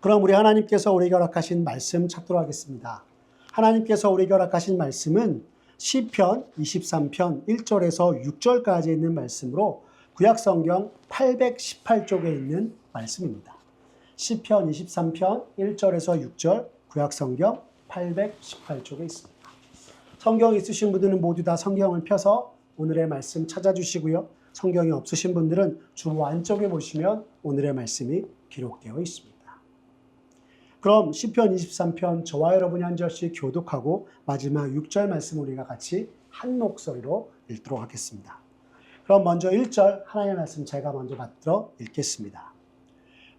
그럼 우리 하나님께서 우리에게 허락하신 말씀 찾도록 하겠습니다. 하나님께서 우리에게 허락하신 말씀은 시편 23편 1절에서 6절까지 있는 말씀으로 구약성경 818쪽에 있는 말씀입니다. 시편 23편 1절에서 6절 구약성경 818쪽에 있습니다. 성경 있으신 분들은 모두 다 성경을 펴서 오늘의 말씀 찾아주시고요. 성경이 없으신 분들은 주 안쪽에 보시면 오늘의 말씀이 기록되어 있습니다. 그럼 시편 23편 저와 여러분이 한 절씩 교독하고 마지막 6절 말씀 우리가 같이 한 목소리로 읽도록 하겠습니다. 그럼 먼저 1절 하나님의 말씀 제가 먼저 받들어 읽겠습니다.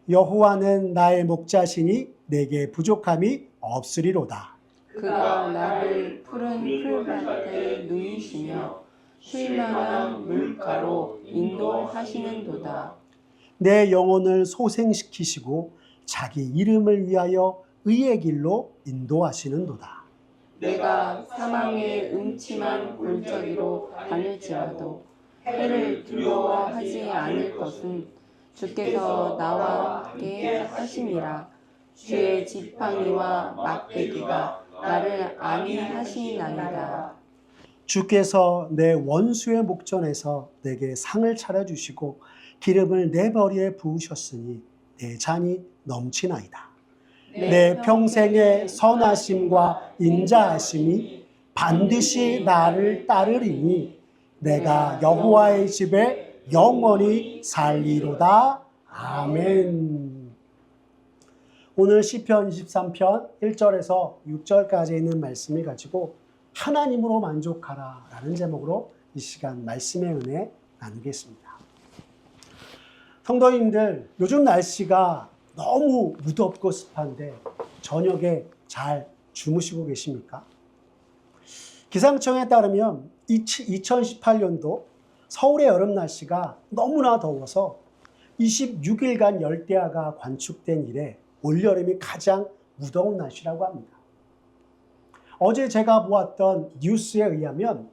여호와는 나의 목자시니 내게 부족함이 없으리로다. 그가 나를 푸른 풀밭에 누이시며 쉴만한 물가로 인도하시는도다. 내 영혼을 소생시키시고 자기 이름을 위하여 의의 길로 인도하시는도다. 내가 사망의 음침한 골짜기로 다닐지라도 해를 두려워하지 않을 것은 주께서 나와 함께 하심이라. 주의 지팡이와 막대기가 나를 안위하시나이다. 주께서 내 원수의 목전에서 내게 상을 차려주시고 기름을 내 머리에 부으셨으니 내 잔이 넘치나이다. 내 평생의 선하심과 인자하심이 반드시 나를 따르리니 내가 여호와의 집에 영원히 살리로다. 아멘. 오늘 시편 23편 1절에서 6절까지 있는 말씀을 가지고 하나님으로 만족하라 라는 제목으로 이 시간 말씀의 은혜 나누겠습니다. 성도님들, 요즘 날씨가 너무 무덥고 습한데 저녁에 잘 주무시고 계십니까? 기상청에 따르면 2018년도 서울의 여름 날씨가 너무나 더워서 26일간 열대야가 관측된 이래 올여름이 가장 무더운 날씨라고 합니다. 어제 제가 보았던 뉴스에 의하면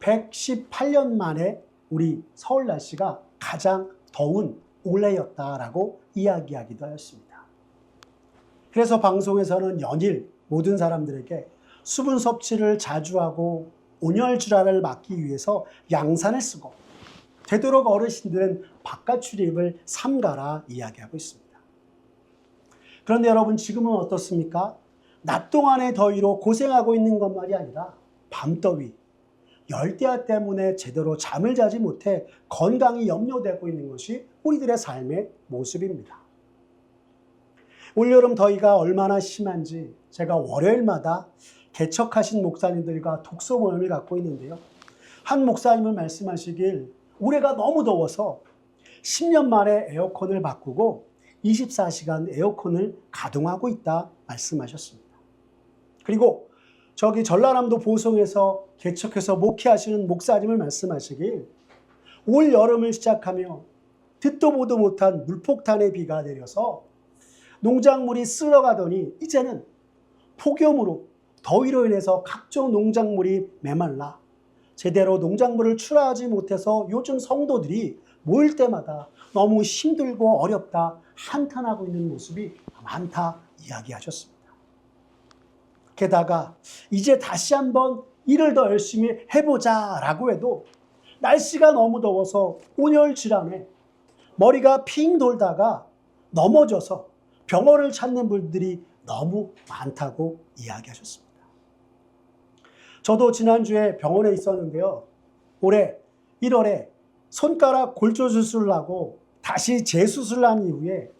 118년 만에 우리 서울 날씨가 가장 더운 올해였다라고 이야기하기도 하였습니다. 그래서 방송에서는 연일 모든 사람들에게 수분 섭취를 자주 하고 온열 질환을 막기 위해서 양산을 쓰고 되도록 어르신들은 바깥 출입을 삼가라 이야기하고 있습니다. 그런데 여러분 지금은 어떻습니까? 낮 동안의 더위로 고생하고 있는 것만이 아니라 밤더위, 열대야 때문에 제대로 잠을 자지 못해 건강이 염려되고 있는 것이 우리들의 삶의 모습입니다. 올여름 더위가 얼마나 심한지 제가 월요일마다 개척하신 목사님들과 독서 모임을 갖고 있는데요. 한 목사님은 말씀하시길 올해가 너무 더워서 10년 만에 에어컨을 바꾸고 24시간 에어컨을 가동하고 있다 말씀하셨습니다. 그리고 저기 전라남도 보성에서 개척해서 목회하시는 목사님을 말씀하시길 올 여름을 시작하며 듣도 보도 못한 물폭탄의 비가 내려서 농작물이 쓸어가더니 이제는 폭염으로 더위로 인해서 각종 농작물이 메말라 제대로 농작물을 출하하지 못해서 요즘 성도들이 모일 때마다 너무 힘들고 어렵다 한탄하고 있는 모습이 많다 이야기하셨습니다. 게다가 이제 다시 한번 일을 더 열심히 해보자라고 해도 날씨가 너무 더워서 온열 질환에 머리가 핑 돌다가 넘어져서 병원을 찾는 분들이 너무 많다고 이야기하셨습니다. 저도 지난주에 병원에 있었는데요. 올해 1월에 손가락 골조 수술을 하고 다시 재수술을 한 이후에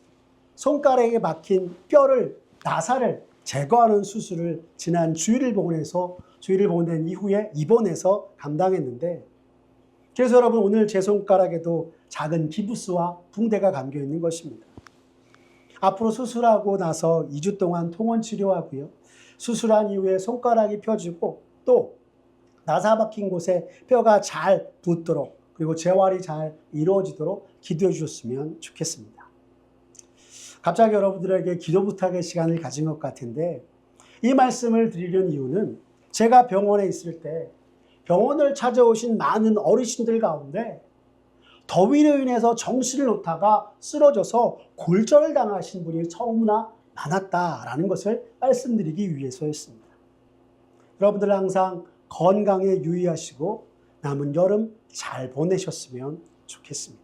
손가락에 막힌 뼈를 나사를 제거하는 수술을 지난 주일일본에서 주일일본된 이후에 입원해서 감당했는데 그래서 여러분 오늘 제 손가락에도 작은 기부스와 붕대가 감겨 있는 것입니다. 앞으로 수술하고 나서 2주 동안 통원 치료하고요. 수술한 이후에 손가락이 펴지고 또 나사 박힌 곳에 뼈가 잘 붙도록 그리고 재활이 잘 이루어지도록 기도해 주셨으면 좋겠습니다. 갑자기 여러분들에게 기도 부탁의 시간을 가진 것 같은데 이 말씀을 드리려는 이유는 제가 병원에 있을 때 병원을 찾아오신 많은 어르신들 가운데 더위로 인해서 정신을 놓다가 쓰러져서 골절을 당하신 분이 너무나 많았다라는 것을 말씀드리기 위해서였습니다. 여러분들 항상 건강에 유의하시고 남은 여름 잘 보내셨으면 좋겠습니다.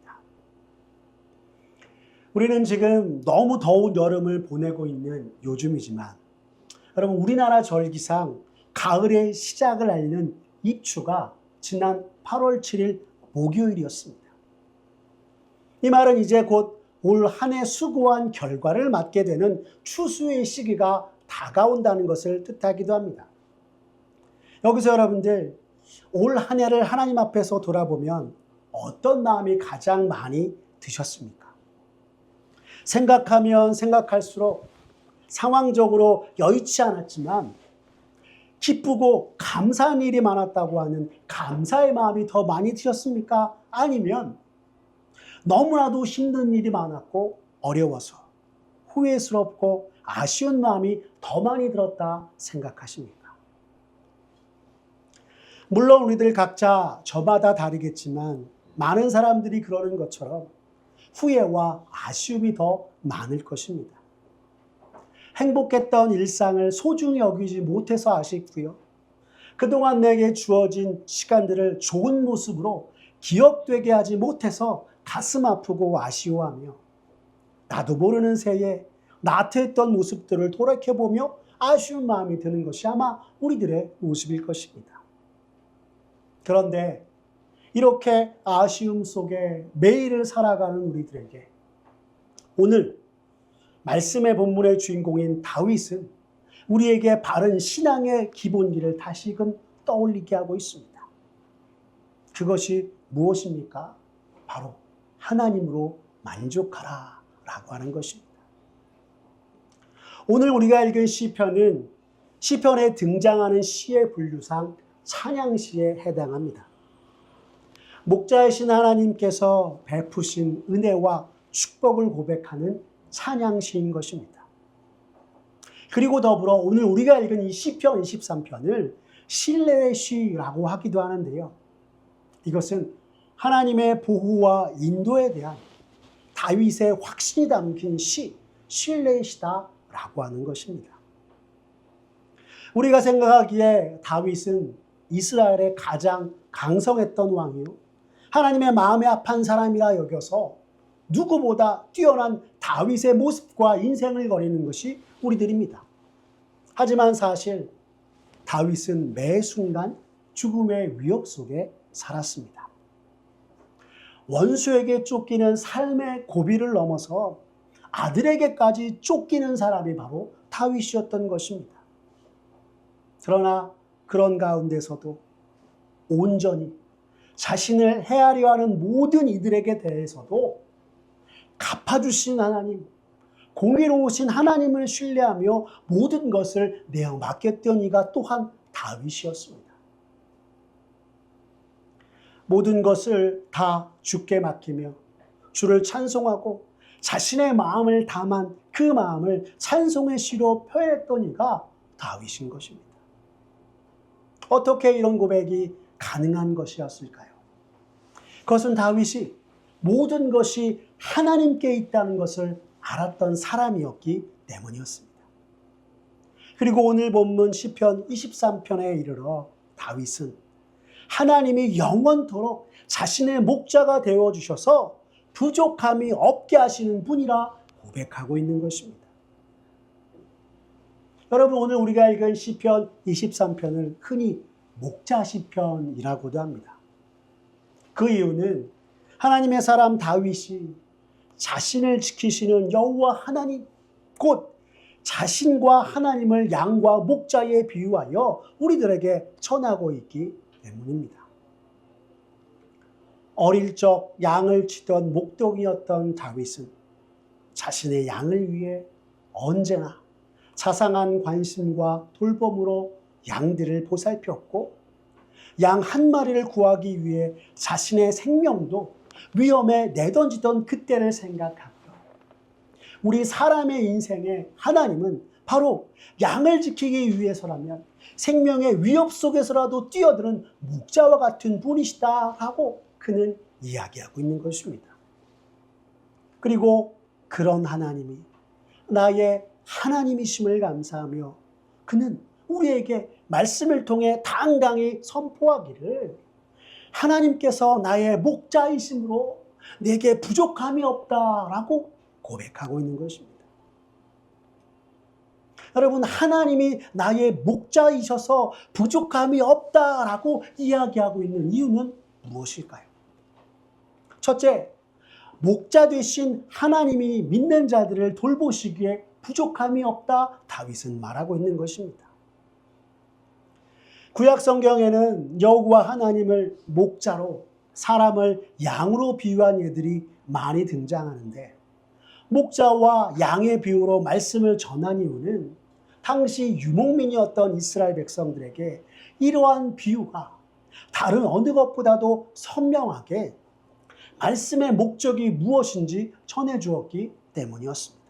우리는 지금 너무 더운 여름을 보내고 있는 요즘이지만 여러분, 우리나라 절기상 가을의 시작을 알리는 입추가 지난 8월 7일 목요일이었습니다. 이 말은 이제 곧 올 한 해 수고한 결과를 맞게 되는 추수의 시기가 다가온다는 것을 뜻하기도 합니다. 여기서 여러분들, 올 한 해를 하나님 앞에서 돌아보면 어떤 마음이 가장 많이 드셨습니까? 생각하면 생각할수록 상황적으로 여의치 않았지만 기쁘고 감사한 일이 많았다고 하는 감사의 마음이 더 많이 드셨습니까? 아니면 너무나도 힘든 일이 많았고 어려워서 후회스럽고 아쉬운 마음이 더 많이 들었다 생각하십니까? 물론 우리들 각자 저마다 다르겠지만 많은 사람들이 그러는 것처럼 후회와 아쉬움이 더 많을 것입니다. 행복했던 일상을 소중히 여기지 못해서 아쉽고요. 그동안 내게 주어진 시간들을 좋은 모습으로 기억되게 하지 못해서 가슴 아프고 아쉬워하며 나도 모르는 새에 나태했던 모습들을 돌이켜보며 아쉬운 마음이 드는 것이 아마 우리들의 모습일 것입니다. 그런데 이렇게 아쉬움 속에 매일을 살아가는 우리들에게 오늘 말씀의 본문의 주인공인 다윗은 우리에게 바른 신앙의 기본기를 다시금 떠올리게 하고 있습니다. 그것이 무엇입니까? 바로 하나님으로 만족하라 라고 하는 것입니다. 오늘 우리가 읽은 시편은 시편에 등장하는 시의 분류상 찬양시에 해당합니다. 목자이신 하나님께서 베푸신 은혜와 축복을 고백하는 찬양시인 것입니다. 그리고 더불어 오늘 우리가 읽은 이 시편 23편을 신뢰의 시라고 하기도 하는데요. 이것은 하나님의 보호와 인도에 대한 다윗의 확신이 담긴 시, 신뢰의 시다라고 하는 것입니다. 우리가 생각하기에 다윗은 이스라엘의 가장 강성했던 왕이요, 하나님의 마음에 합한 사람이라 여겨서 누구보다 뛰어난 다윗의 모습과 인생을 거리는 것이 우리들입니다. 하지만 사실 다윗은 매 순간 죽음의 위협 속에 살았습니다. 원수에게 쫓기는 삶의 고비를 넘어서 아들에게까지 쫓기는 사람이 바로 다윗이었던 것입니다. 그러나 그런 가운데서도 온전히 자신을 헤아려 하는 모든 이들에게 대해서도 갚아주신 하나님, 공의로우신 하나님을 신뢰하며 모든 것을 내어 맡겼던 이가 또한 다윗이었습니다. 모든 것을 다 주께 맡기며 주를 찬송하고 자신의 마음을 담은 그 마음을 찬송의 시로 표현했던 이가 다윗인 것입니다. 어떻게 이런 고백이 가능한 것이었을까요? 그것은 다윗이 모든 것이 하나님께 있다는 것을 알았던 사람이었기 때문이었습니다. 그리고 오늘 본문 시편 23편에 이르러 다윗은 하나님이 영원토록 자신의 목자가 되어주셔서 부족함이 없게 하시는 분이라 고백하고 있는 것입니다. 여러분, 오늘 우리가 읽은 시편 23편을 흔히 목자 시편이라고도 합니다. 그 이유는 하나님의 사람 다윗이 자신을 지키시는 여호와 하나님, 곧 자신과 하나님을 양과 목자에 비유하여 우리들에게 전하고 있기 때문입니다. 어릴 적 양을 치던 목동이었던 다윗은 자신의 양을 위해 언제나 자상한 관심과 돌봄으로 양들을 보살폈고 양 한 마리를 구하기 위해 자신의 생명도 위험에 내던지던 그때를 생각하며 우리 사람의 인생에 하나님은 바로 양을 지키기 위해서라면 생명의 위협 속에서라도 뛰어드는 목자와 같은 분이시다 하고 그는 이야기하고 있는 것입니다. 그리고 그런 하나님이 나의 하나님이심을 감사하며 그는 우리에게 말씀을 통해 당당히 선포하기를 하나님께서 나의 목자이심으로 내게 부족함이 없다라고 고백하고 있는 것입니다. 여러분, 하나님이 나의 목자이셔서 부족함이 없다라고 이야기하고 있는 이유는 무엇일까요? 첫째, 목자 되신 하나님이 믿는 자들을 돌보시기에 부족함이 없다 다윗은 말하고 있는 것입니다. 구약 성경에는 여호와 하나님을 목자로 사람을 양으로 비유한 예들이 많이 등장하는데 목자와 양의 비유로 말씀을 전한 이유는 당시 유목민이었던 이스라엘 백성들에게 이러한 비유가 다른 어느 것보다도 선명하게 말씀의 목적이 무엇인지 전해주었기 때문이었습니다.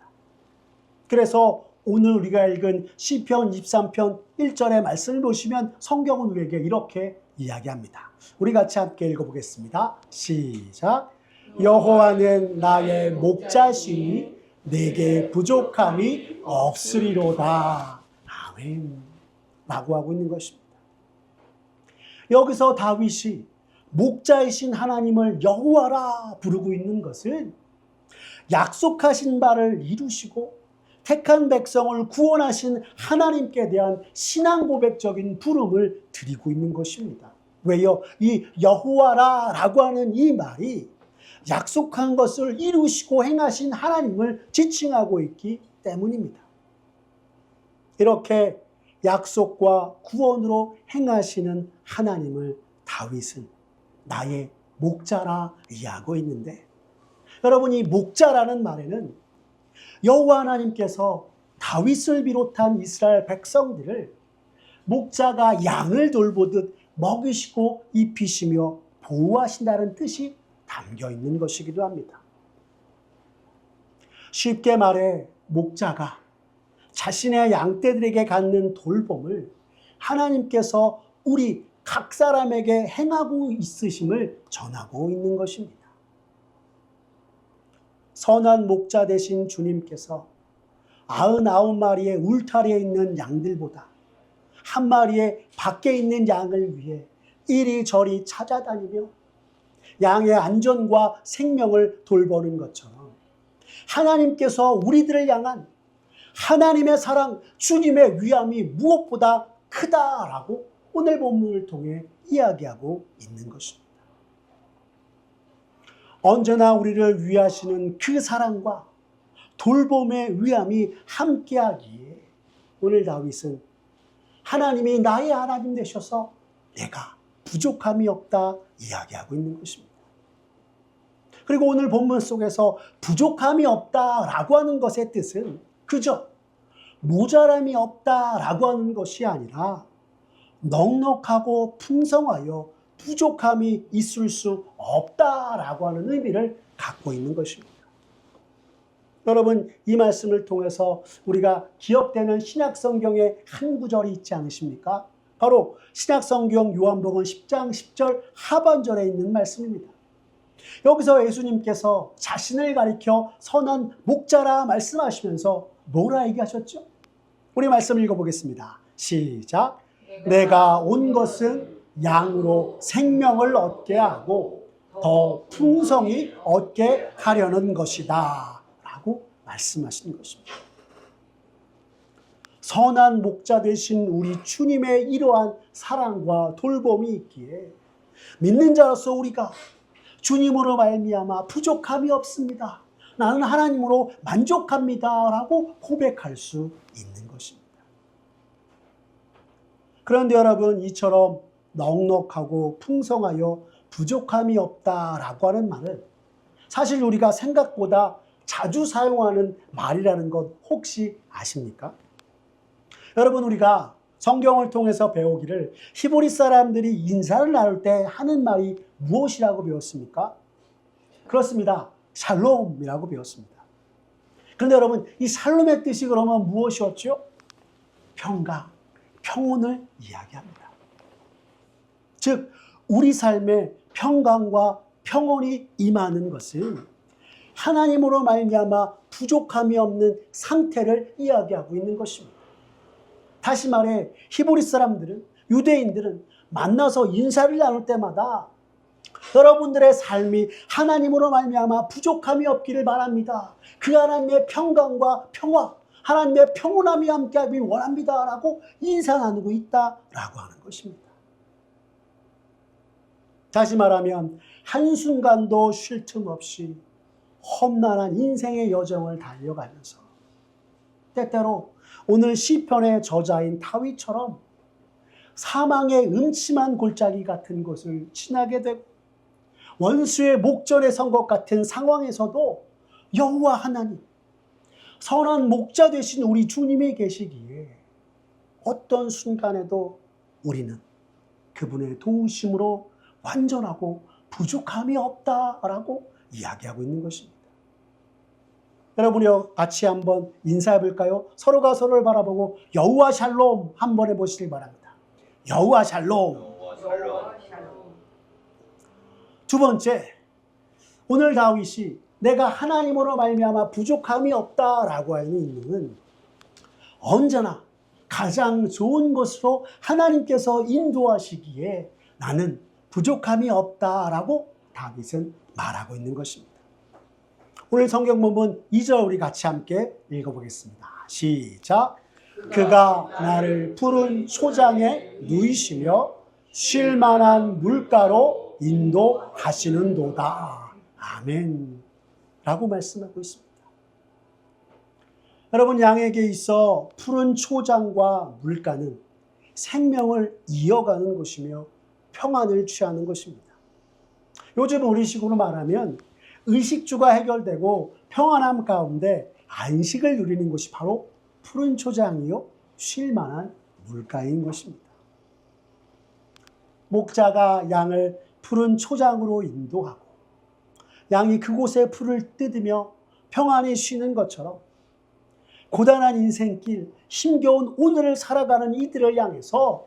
그래서 오늘 우리가 읽은 시편 23편 1절의 말씀을 보시면 성경은 우리에게 이렇게 이야기합니다. 우리 같이 함께 읽어보겠습니다. 시작. 여호와는 나의 목자시니 내게 부족함이 없으리로다. 아멘. 라고 하고 있는 것입니다. 여기서 다윗이 목자이신 하나님을 여호와라 부르고 있는 것은 약속하신 바를 이루시고 택한 백성을 구원하신 하나님께 대한 신앙 고백적인 부름을 드리고 있는 것입니다. 왜요? 이 여호와라라고 하는 이 말이 약속한 것을 이루시고 행하신 하나님을 지칭하고 있기 때문입니다. 이렇게 약속과 구원으로 행하시는 하나님을 다윗은 나의 목자라 이야기하고 있는데 여러분, 이 목자라는 말에는 여호와 하나님께서 다윗을 비롯한 이스라엘 백성들을 목자가 양을 돌보듯 먹이시고 입히시며 보호하신다는 뜻이 담겨 있는 것이기도 합니다. 쉽게 말해 목자가 자신의 양떼들에게 갖는 돌봄을 하나님께서 우리 각 사람에게 행하고 있으심을 전하고 있는 것입니다. 선한 목자 되신 주님께서 99마리의 울타리에 있는 양들보다 한 마리의 밖에 있는 양을 위해 이리저리 찾아다니며 양의 안전과 생명을 돌보는 것처럼 하나님께서 우리들을 향한 하나님의 사랑, 주님의 위함이 무엇보다 크다라고 오늘 본문을 통해 이야기하고 있는 것입니다. 언제나 우리를 위하시는 그 사랑과 돌봄의 위함이 함께하기에 오늘 다윗은 하나님이 나의 하나님 되셔서 내가 부족함이 없다 이야기하고 있는 것입니다. 그리고 오늘 본문 속에서 부족함이 없다라고 하는 것의 뜻은 그저 모자람이 없다라고 하는 것이 아니라 넉넉하고 풍성하여 부족함이 있을 수 없다라고 하는 의미를 갖고 있는 것입니다. 여러분, 이 말씀을 통해서 우리가 기억되는 신약성경의 한 구절이 있지 않으십니까? 바로 신약성경 요한복음 10장 10절 하반절에 있는 말씀입니다. 여기서 예수님께서 자신을 가리켜 선한 목자라 말씀하시면서 뭐라 얘기하셨죠? 우리 말씀 읽어보겠습니다. 시작. 내가 온 것은 양으로 생명을 얻게 하고 더 풍성히 얻게 하려는 것이다 라고 말씀하신 것입니다. 선한 목자 되신 우리 주님의 이러한 사랑과 돌봄이 있기에 믿는 자로서 우리가 주님으로 말미암아 부족함이 없습니다. 나는 하나님으로 만족합니다 라고 고백할 수 있는 것입니다. 그런데 여러분, 이처럼 넉넉하고 풍성하여 부족함이 없다라고 하는 말은 사실 우리가 생각보다 자주 사용하는 말이라는 것 혹시 아십니까? 여러분, 우리가 성경을 통해서 배우기를 히브리 사람들이 인사를 나눌 때 하는 말이 무엇이라고 배웠습니까? 그렇습니다. 샬롬이라고 배웠습니다. 그런데 여러분, 이 샬롬의 뜻이 그러면 무엇이었죠? 평강, 평온을 이야기합니다. 즉 우리 삶에 평강과 평온이 임하는 것은 하나님으로 말미암아 부족함이 없는 상태를 이야기하고 있는 것입니다. 다시 말해 히브리 사람들은, 유대인들은 만나서 인사를 나눌 때마다 여러분들의 삶이 하나님으로 말미암아 부족함이 없기를 바랍니다. 그 하나님의 평강과 평화, 하나님의 평온함이 함께하길 원합니다 라고 인사 나누고 있다라고 하는 것입니다. 다시 말하면 한순간도 쉴 틈 없이 험난한 인생의 여정을 달려가면서 때때로 오늘 시편의 저자인 다윗처럼 사망의 음침한 골짜기 같은 곳을 지나게 되고 원수의 목전에 선 것 같은 상황에서도 여호와 하나님, 선한 목자 되신 우리 주님이 계시기에 어떤 순간에도 우리는 그분의 도우심으로 완전하고 부족함이 없다라고 이야기하고 있는 것입니다. 여러분이요, 같이 한번 인사해 볼까요? 서로가 서로를 바라보고 여호와 샬롬 한번 해보시길 바랍니다. 여호와 샬롬. 두 번째, 오늘 다윗이 내가 하나님으로 말미암아 부족함이 없다라고 하는 이유는 언제나 가장 좋은 것으로 하나님께서 인도하시기에 나는 부족함이 없다라고 다윗은 말하고 있는 것입니다. 오늘 성경 본문 2절 우리 같이 함께 읽어보겠습니다. 시작. 그가 나를 푸른 초장에 누이시며 쉴 만한 물가로 인도하시는도다. 아멘. 라고 말씀하고 있습니다. 여러분, 양에게 있어 푸른 초장과 물가는 생명을 이어가는 것이며 평안을 취하는 것입니다. 요즘 우리식으로 말하면 의식주가 해결되고 평안함 가운데 안식을 누리는 것이 바로 푸른 초장이요 쉴 만한 물가인 것입니다. 목자가 양을 푸른 초장으로 인도하고 양이 그곳에 풀을 뜯으며 평안히 쉬는 것처럼 고단한 인생길, 힘겨운 오늘을 살아가는 이들을 향해서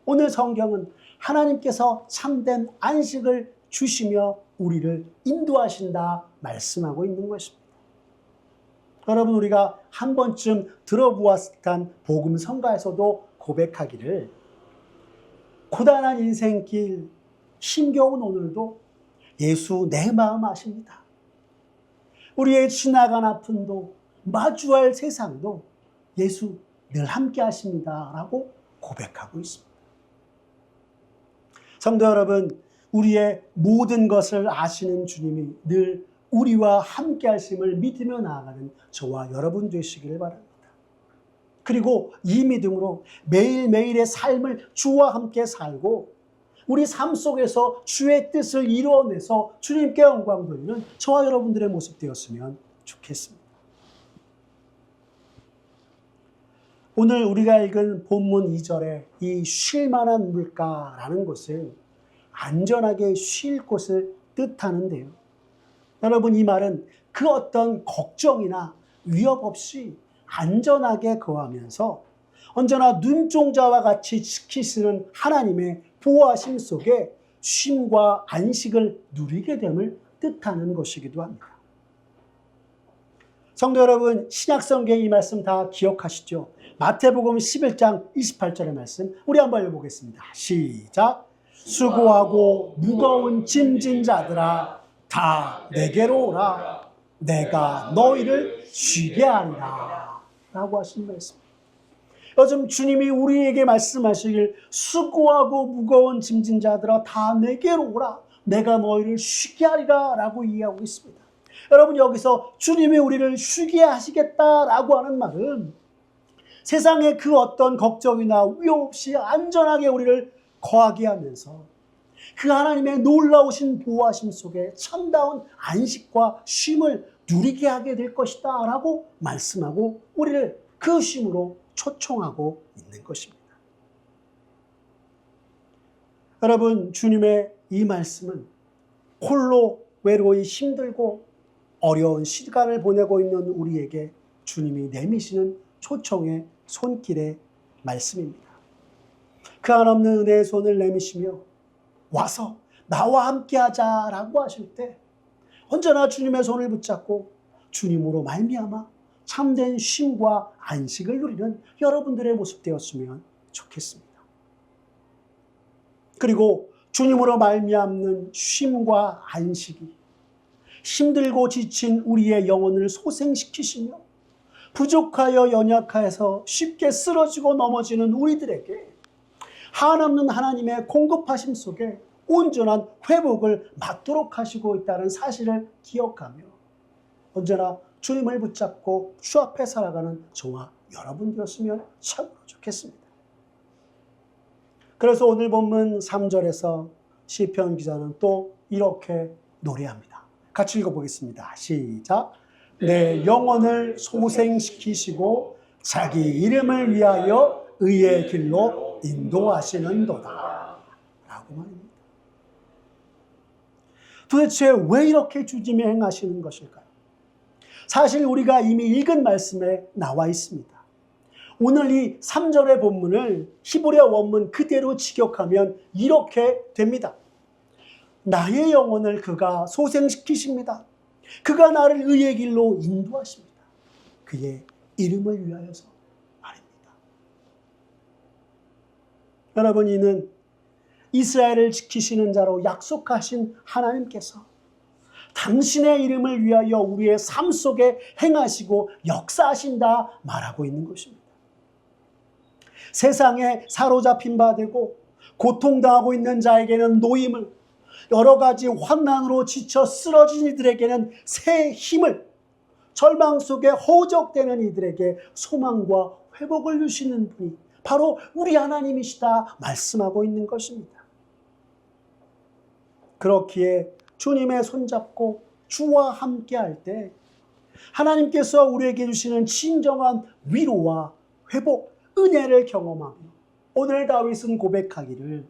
오늘 성경은 하나님께서 참된 안식을 주시며 우리를 인도하신다 말씀하고 있는 것입니다. 여러분, 우리가 한 번쯤 들어보았을 듯한 복음 성가에서도 고백하기를 고단한 인생길, 힘겨운 오늘도 예수 내 마음 아십니다. 우리의 지나간 아픔도 마주할 세상도 예수 늘 함께 하십니다 라고 고백하고 있습니다. 성도 여러분, 우리의 모든 것을 아시는 주님이 늘 우리와 함께 하심을 믿으며 나아가는 저와 여러분 되시기를 바랍니다. 그리고 이 믿음으로 매일매일의 삶을 주와 함께 살고 우리 삶 속에서 주의 뜻을 이루어내서 주님께 영광 돌리는 저와 여러분들의 모습 되었으면 좋겠습니다. 오늘 우리가 읽은 본문 2절에 이 쉴 만한 물가라는 것은 안전하게 쉴 곳을 뜻하는데요. 여러분, 이 말은 그 어떤 걱정이나 위협 없이 안전하게 거하면서 언제나 눈동자와 같이 지키시는 하나님의 보호하심 속에 쉼과 안식을 누리게 됨을 뜻하는 것이기도 합니다. 성도 여러분, 신약성경 이 말씀 다 기억하시죠? 마태복음 11장 28절의 말씀 우리 한번 읽어보겠습니다. 시작. 수고하고 무거운 짐진 자들아 다 내게로 오라. 내가 너희를 쉬게 하리라. 라고 하신 말씀. 요즘 주님이 우리에게 말씀하시길 수고하고 무거운 짐진 자들아 다 내게로 오라. 내가 너희를 쉬게 하리라 라고 이해하고 있습니다. 여러분, 여기서 주님이 우리를 쉬게 하시겠다라고 하는 말은 세상의 그 어떤 걱정이나 위협 없이 안전하게 우리를 거하게 하면서 그 하나님의 놀라우신 보호하심 속에 참다운 안식과 쉼을 누리게 하게 될 것이다 라고 말씀하고 우리를 그 쉼으로 초청하고 있는 것입니다. 여러분, 주님의 이 말씀은 홀로 외로이 힘들고 어려운 시간을 보내고 있는 우리에게 주님이 내미시는 초청의 손길의 말씀입니다. 그 한없는 은혜의 손을 내미시며 와서 나와 함께 하자라고 하실 때 언제나 주님의 손을 붙잡고 주님으로 말미암아 참된 쉼과 안식을 누리는 여러분들의 모습 되었으면 좋겠습니다. 그리고 주님으로 말미암는 쉼과 안식이 힘들고 지친 우리의 영혼을 소생시키시며 부족하여 연약해서 쉽게 쓰러지고 넘어지는 우리들에게 한없는 하나님의 공급하심 속에 온전한 회복을 맞도록 하시고 있다는 사실을 기억하며 언제나 주님을 붙잡고 주 앞에 살아가는 저와 여러분들이었으면 참으로 좋겠습니다. 그래서 오늘 본문 3절에서 시편 기자는 또 이렇게 노래합니다. 같이 읽어보겠습니다. 시작. 내 영혼을 소생시키시고 자기 이름을 위하여 의의 길로 인도하시는도다 라고 말합니다. 도대체 왜 이렇게 주님이 행하시는 것일까요? 사실 우리가 이미 읽은 말씀에 나와 있습니다. 오늘 이 3절의 본문을 히브리어 원문 그대로 직역하면 이렇게 됩니다. 나의 영혼을 그가 소생시키십니다. 그가 나를 의의 길로 인도하십니다. 그의 이름을 위하여서 말입니다. 여러분, 이는 이스라엘을 지키시는 자로 약속하신 하나님께서 당신의 이름을 위하여 우리의 삶 속에 행하시고 역사하신다 말하고 있는 것입니다. 세상에 사로잡힌 바 되고 고통당하고 있는 자에게는 노임을, 여러 가지 환난으로 지쳐 쓰러진 이들에게는 새 힘을, 절망 속에 허우적대는 이들에게 소망과 회복을 주시는 분이 바로 우리 하나님이시다 말씀하고 있는 것입니다. 그렇기에 주님의 손잡고 주와 함께 할 때 하나님께서 우리에게 주시는 진정한 위로와 회복, 은혜를 경험하며 오늘 다윗은 고백하기를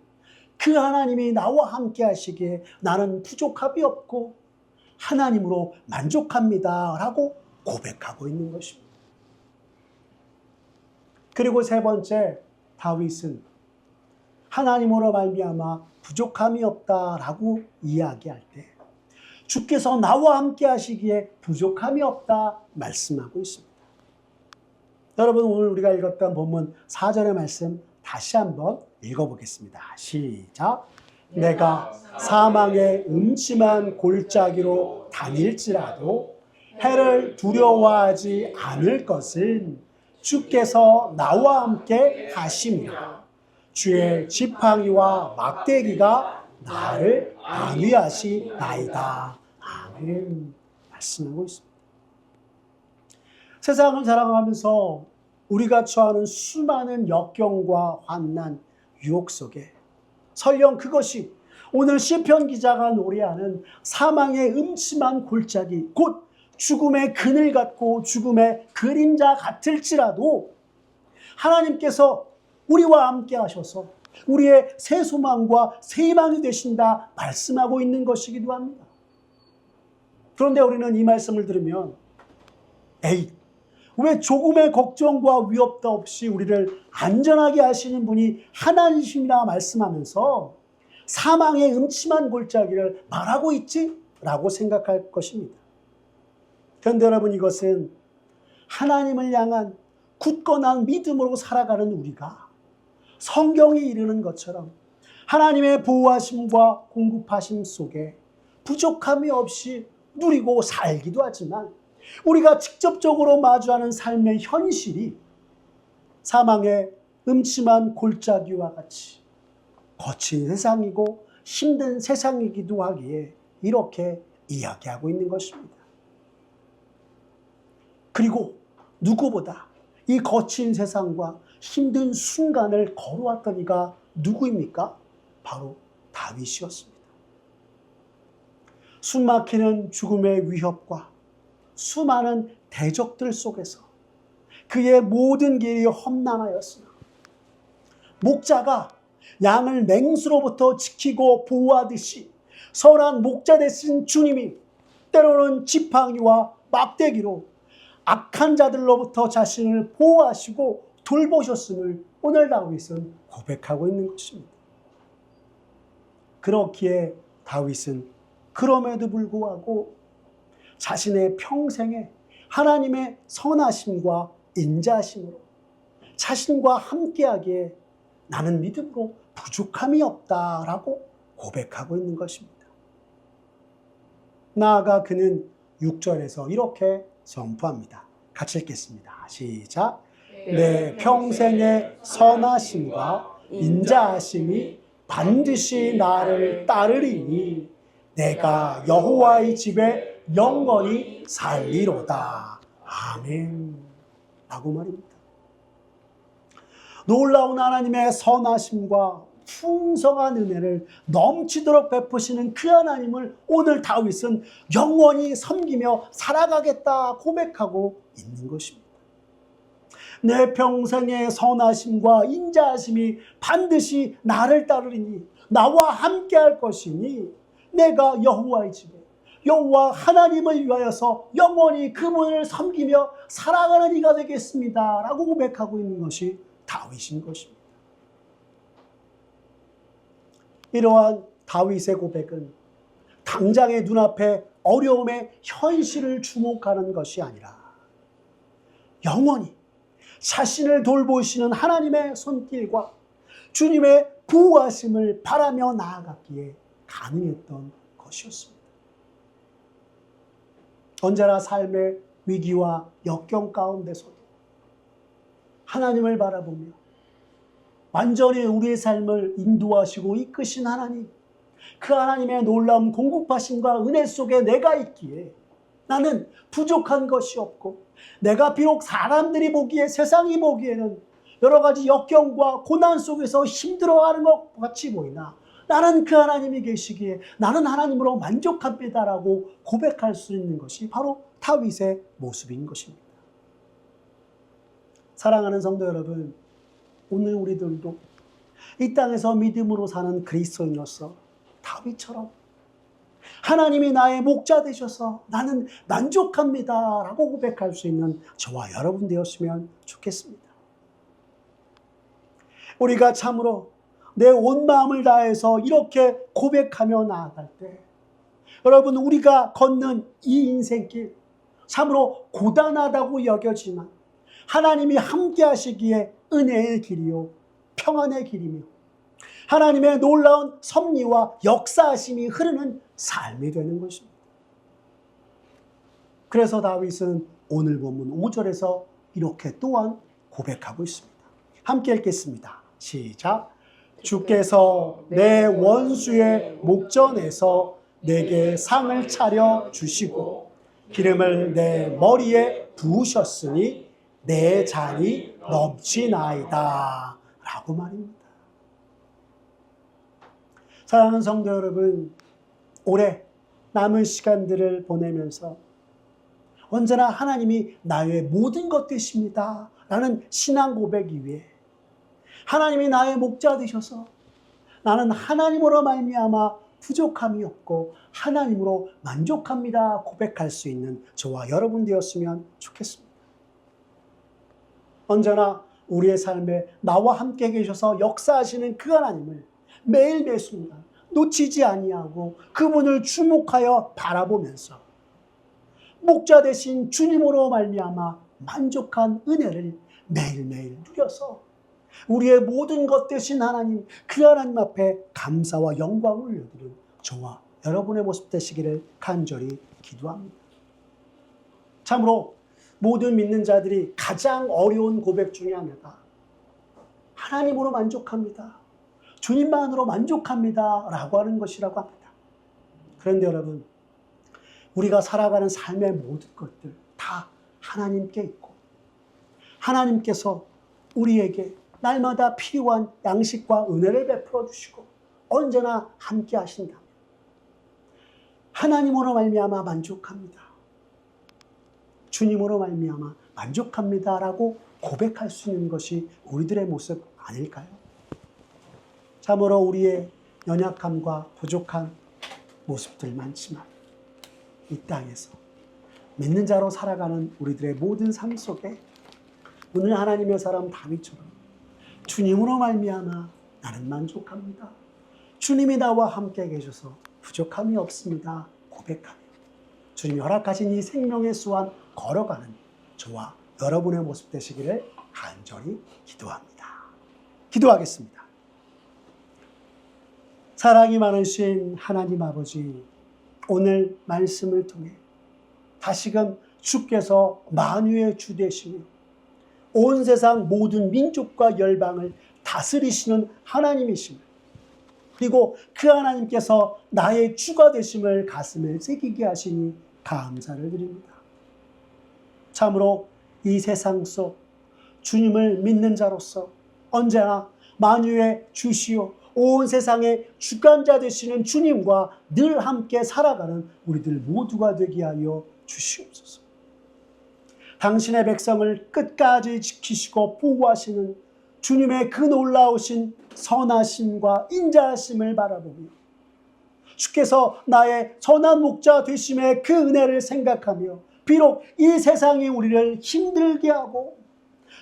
그 하나님이 나와 함께 하시기에 나는 부족함이 없고 하나님으로 만족합니다 라고 고백하고 있는 것입니다. 그리고 세 번째, 다윗은 하나님으로 말미암아 부족함이 없다라고 이야기할 때 주께서 나와 함께 하시기에 부족함이 없다 말씀하고 있습니다. 여러분, 오늘 우리가 읽었던 본문 4절의 말씀 다시 한번 읽어보겠습니다. 시작. 내가 사망의 음침한 골짜기로 다닐지라도 해를 두려워하지 않을 것은 주께서 나와 함께 하심이라. 주의 지팡이와 막대기가 나를 안위하시나이다. 아멘. 말씀하고 있습니다. 세상을 살아가면서 우리가 처하는 수많은 역경과 환난, 유혹 속에 설령 그것이 오늘 시편 기자가 노래하는 사망의 음침한 골짜기, 곧 죽음의 그늘 같고 죽음의 그림자 같을지라도 하나님께서 우리와 함께 하셔서 우리의 새 소망과 새 희망이 되신다 말씀하고 있는 것이기도 합니다. 그런데 우리는 이 말씀을 들으면 왜 조금의 걱정과 위협도 없이 우리를 안전하게 하시는 분이 하나님이시라 말씀하면서 사망의 음침한 골짜기를 말하고 있지? 라고 생각할 것입니다. 그런데 여러분, 이것은 하나님을 향한 굳건한 믿음으로 살아가는 우리가 성경이 이르는 것처럼 하나님의 보호하심과 공급하심 속에 부족함이 없이 누리고 살기도 하지만 우리가 직접적으로 마주하는 삶의 현실이 사망의 음침한 골짜기와 같이 거친 세상이고 힘든 세상이기도 하기에 이렇게 이야기하고 있는 것입니다. 그리고 누구보다 이 거친 세상과 힘든 순간을 걸어왔던 이가 누구입니까? 바로 다윗이었습니다. 숨막히는 죽음의 위협과 수많은 대적들 속에서 그의 모든 길이 험난하였으나 목자가 양을 맹수로부터 지키고 보호하듯이 선한 목자 되신 주님이 때로는 지팡이와 막대기로 악한 자들로부터 자신을 보호하시고 돌보셨음을 오늘 다윗은 고백하고 있는 것입니다. 그렇기에 다윗은 그럼에도 불구하고 자신의 평생에 하나님의 선하심과 인자하심으로 자신과 함께하기에 나는 믿음으로 부족함이 없다라고 고백하고 있는 것입니다. 나아가 그는 6절에서 이렇게 선포합니다. 같이 읽겠습니다. 시작. 내 평생의 선하심과 인자하심이 반드시 나를 따르리니 내가 여호와의 집에 영원히 살리로다. 아멘. 라고 말입니다. 놀라운 하나님의 선하심과 풍성한 은혜를 넘치도록 베푸시는 그 하나님을 오늘 다윗은 영원히 섬기며 살아가겠다 고백하고 있는 것입니다. 내 평생의 선하심과 인자하심이 반드시 나를 따르리니 나와 함께할 것이니 내가 여호와의 집에 여호와 하나님을 위하여서 영원히 그분을 섬기며 살아가는 이가 되겠습니다 라고 고백하고 있는 것이 다윗인 것입니다. 이러한 다윗의 고백은 당장의 눈앞에 어려움의 현실을 주목하는 것이 아니라 영원히 자신을 돌보시는 하나님의 손길과 주님의 보호하심을 바라며 나아갔기에 가능했던 것이었습니다. 언제나 삶의 위기와 역경 가운데서도 하나님을 바라보며 완전히 우리의 삶을 인도하시고 이끄신 하나님, 그 하나님의 놀라운 공급하심과 은혜 속에 내가 있기에 나는 부족한 것이 없고 내가 비록 사람들이 보기에 세상이 보기에는 여러 가지 역경과 고난 속에서 힘들어하는 것 같이 보이나 나는 그 하나님이 계시기에 나는 하나님으로 만족합니다라고 고백할 수 있는 것이 바로 다윗의 모습인 것입니다. 사랑하는 성도 여러분, 오늘 우리들도 이 땅에서 믿음으로 사는 그리스도인으로서 다윗처럼 하나님이 나의 목자 되셔서 나는 만족합니다 라고 고백할 수 있는 저와 여러분 되었으면 좋겠습니다. 우리가 참으로 내 온 마음을 다해서 이렇게 고백하며 나아갈 때 여러분, 우리가 걷는 이 인생길 참으로 고단하다고 여겨지만 하나님이 함께 하시기에 은혜의 길이요 평안의 길이며 하나님의 놀라운 섭리와 역사하심이 흐르는 삶이 되는 것입니다. 그래서 다윗은 오늘 본문 5절에서 이렇게 또한 고백하고 있습니다. 함께 읽겠습니다. 시작. 주께서 내 원수의 목전에서 내게 상을 차려 주시고 기름을 내 머리에 부으셨으니 내 잔이 넘치나이다 라고 말입니다. 사랑하는 성도 여러분, 올해 남은 시간들을 보내면서 언제나 하나님이 나의 모든 것 되십니다 라는 신앙 고백 위에 하나님이 나의 목자 되셔서 나는 하나님으로 말미암아 부족함이 없고 하나님으로 만족합니다 고백할 수 있는 저와 여러분 되었으면 좋겠습니다. 언제나 우리의 삶에 나와 함께 계셔서 역사하시는 그 하나님을 매일 매순간 놓치지 아니하고 그분을 주목하여 바라보면서 목자 되신 주님으로 말미암아 만족한 은혜를 매일매일 누려서 우리의 모든 것 되신 하나님, 그 하나님 앞에 감사와 영광을 올려드리는 저와 여러분의 모습 되시기를 간절히 기도합니다. 참으로 모든 믿는 자들이 가장 어려운 고백 중에 하나가 하나님으로 만족합니다, 주님만으로 만족합니다 라고 하는 것이라고 합니다. 그런데 여러분, 우리가 살아가는 삶의 모든 것들 다 하나님께 있고 하나님께서 우리에게 날마다 필요한 양식과 은혜를 베풀어 주시고 언제나 함께 하신다면 하나님으로 말미암아 만족합니다, 주님으로 말미암아 만족합니다 라고 고백할 수 있는 것이 우리들의 모습 아닐까요? 참으로 우리의 연약함과 부족한 모습들 많지만 이 땅에서 믿는 자로 살아가는 우리들의 모든 삶 속에 오늘 하나님의 사람 다윗처럼 주님으로 말미암아 나는 만족합니다, 주님이 나와 함께 계셔서 부족함이 없습니다 고백하며 주님이 허락하신 이 생명의 수완 걸어가는 저와 여러분의 모습 되시기를 간절히 기도합니다. 기도하겠습니다. 사랑이 많으신 하나님 아버지, 오늘 말씀을 통해 다시금 주께서 만유의 주 되시며 온 세상 모든 민족과 열방을 다스리시는 하나님이심을, 그리고 그 하나님께서 나의 주가 되심을 가슴에 새기게 하시니 감사를 드립니다. 참으로 이 세상 속 주님을 믿는 자로서 언제나 만유의 주시오 온 세상의 주관자 되시는 주님과 늘 함께 살아가는 우리들 모두가 되게 하여 주시옵소서. 당신의 백성을 끝까지 지키시고 보호하시는 주님의 그 놀라우신 선하심과 인자하심을 바라보며 주께서 나의 선한 목자 되심의 그 은혜를 생각하며 비록 이 세상이 우리를 힘들게 하고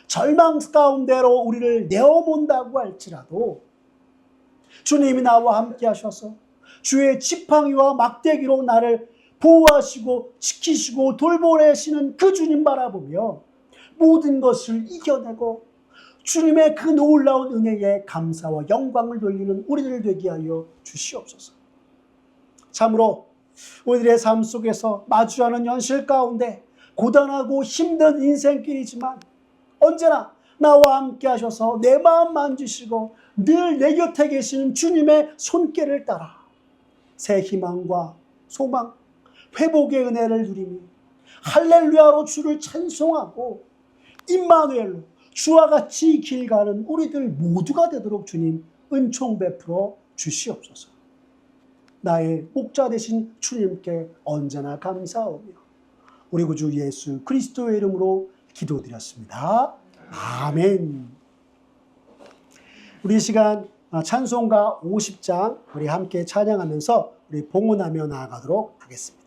절망 가운데로 우리를 내어몬다고 할지라도 주님이 나와 함께 하셔서 주의 지팡이와 막대기로 나를 보호하시고 지키시고 돌보내시는 그 주님 바라보며 모든 것을 이겨내고 주님의 그 놀라운 은혜에 감사와 영광을 돌리는 우리들 되게 하여 주시옵소서. 참으로 우리들의 삶 속에서 마주하는 현실 가운데 고단하고 힘든 인생길이지만 언제나 나와 함께 하셔서 내 마음 만지시고 늘 내 곁에 계시는 주님의 손길을 따라 새 희망과 소망, 회복의 은혜를 누리며 할렐루야로 주를 찬송하고 임마누엘로 주와 같이 길 가는 우리들 모두가 되도록 주님 은총 베풀어 주시옵소서. 나의 목자 되신 주님께 언제나 감사하며 우리 구주 예수 그리스도의 이름으로 기도드렸습니다. 아멘. 우리 시간 찬송가 50장 우리 함께 찬양하면서 우리 봉헌하며 나아가도록 하겠습니다.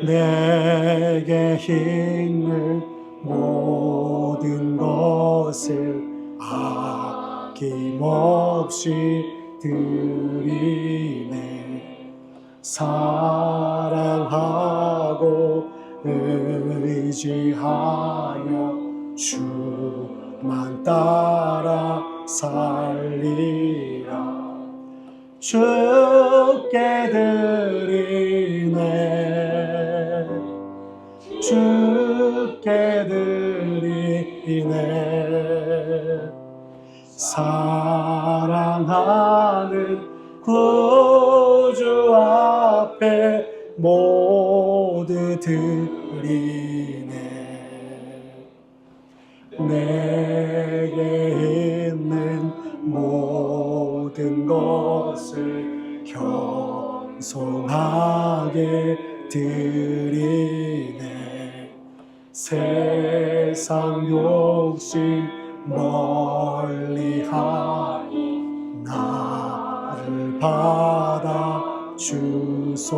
내게 있는 모든 것을 아낌없이 드리네. 사랑하고 의지하여 주만 따라 살리라. 주께 드리네. 주께 드리네. 사랑하는 구주 앞에 모두 드리네. 내게 있는 모든 것을 겸손하게 드리네. 세상 욕심 멀리하고 나를 받아 주소서.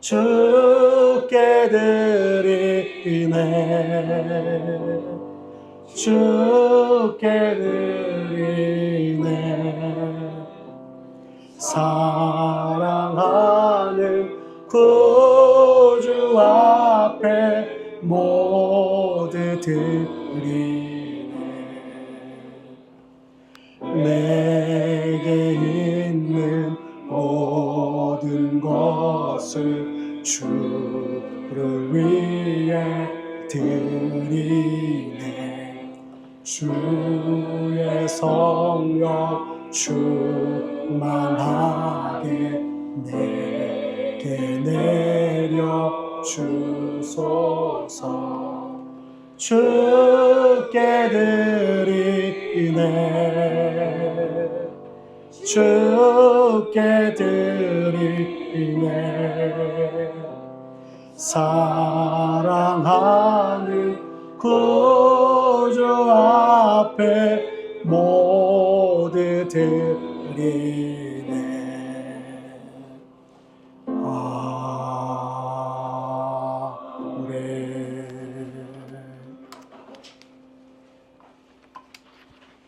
주께 드리네. 주께 드리네. 사랑하는 구주 앞에 모두 드리네. 내게 있는 모든 것을 주를 위해 드리네. 주의 성령 충만하게 내게 내려 주소서. 주께 드리네. 주께 드리네. 사랑하는 구주 앞에 모두 드리네. 아멘.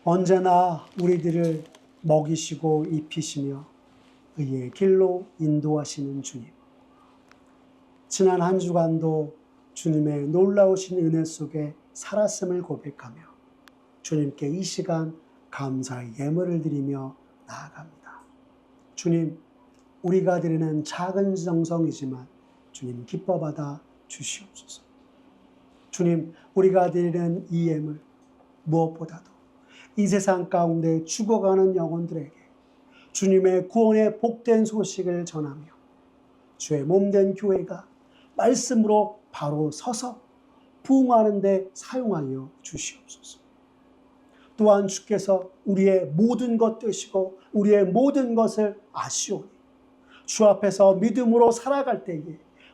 언제나 우리들을 먹이시고 입히시며 의의 길로 인도하시는 주님. 지난 한 주간도 주님의 놀라우신 은혜 속에 살았음을 고백하며 주님께 이 시간 감사의 예물을 드리며 나아갑니다. 주님, 우리가 드리는 작은 정성이지만 주님 기뻐 받아 주시옵소서. 주님, 우리가 드리는 이 예물 무엇보다도 이 세상 가운데 죽어가는 영혼들에게 주님의 구원의 복된 소식을 전하며 주의 몸된 교회가 말씀으로 바로 서서 부흥하는 데 사용하여 주시옵소서. 또한 주께서 우리의 모든 것 되시고 우리의 모든 것을 아시오니 주 앞에서 믿음으로 살아갈 때에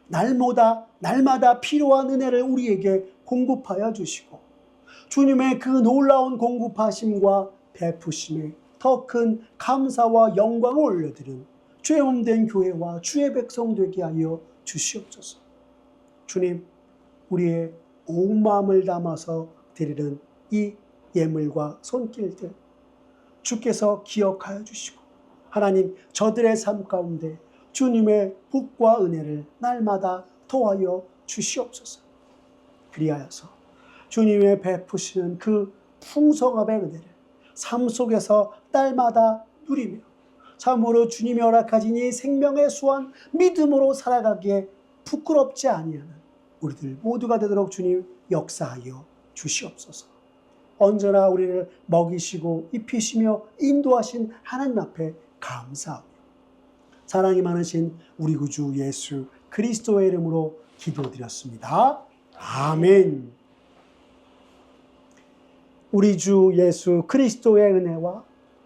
날마다 필요한 은혜를 우리에게 공급하여 주시고 주님의 그 놀라운 공급하심과 베푸심에 더 큰 감사와 영광을 올려드린 주의 몸된 교회와 주의 백성 되게 하여 주시옵소서. 주님, 우리의 온 마음을 담아서 드리는 이 예물과 손길들 주께서 기억하여 주시고 하나님, 저들의 삶 가운데 주님의 복과 은혜를 날마다 더하여 주시옵소서. 그리하여서 주님의 베푸시는 그 풍성함의 은혜를 삶 속에서 날마다 누리며 참으로 주님이 허락하신 이 생명의 수완 믿음으로 살아가기에 부끄럽지 아니하는 우리들 모두가 되도록 주님 역사하여 주시옵소서. 언제나 우리를 먹이시고 입히시며 인도하신 하나님 앞에 감사하며 사랑이 많으신 우리 구주 예수 그리스도의 이름으로 기도드렸습니다. 아멘. 우리 주 예수 그리스도의 은혜와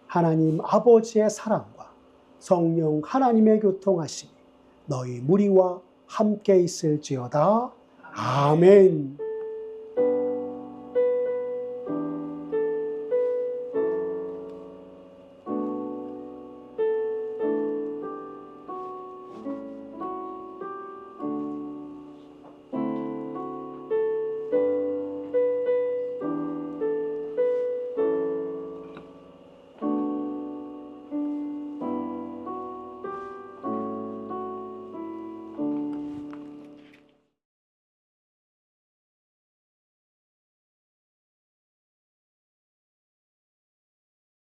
하나님 아버지의 사랑과 성령 하나님의 교통하심이 너희 무리와 함께 있을지어다. 아멘.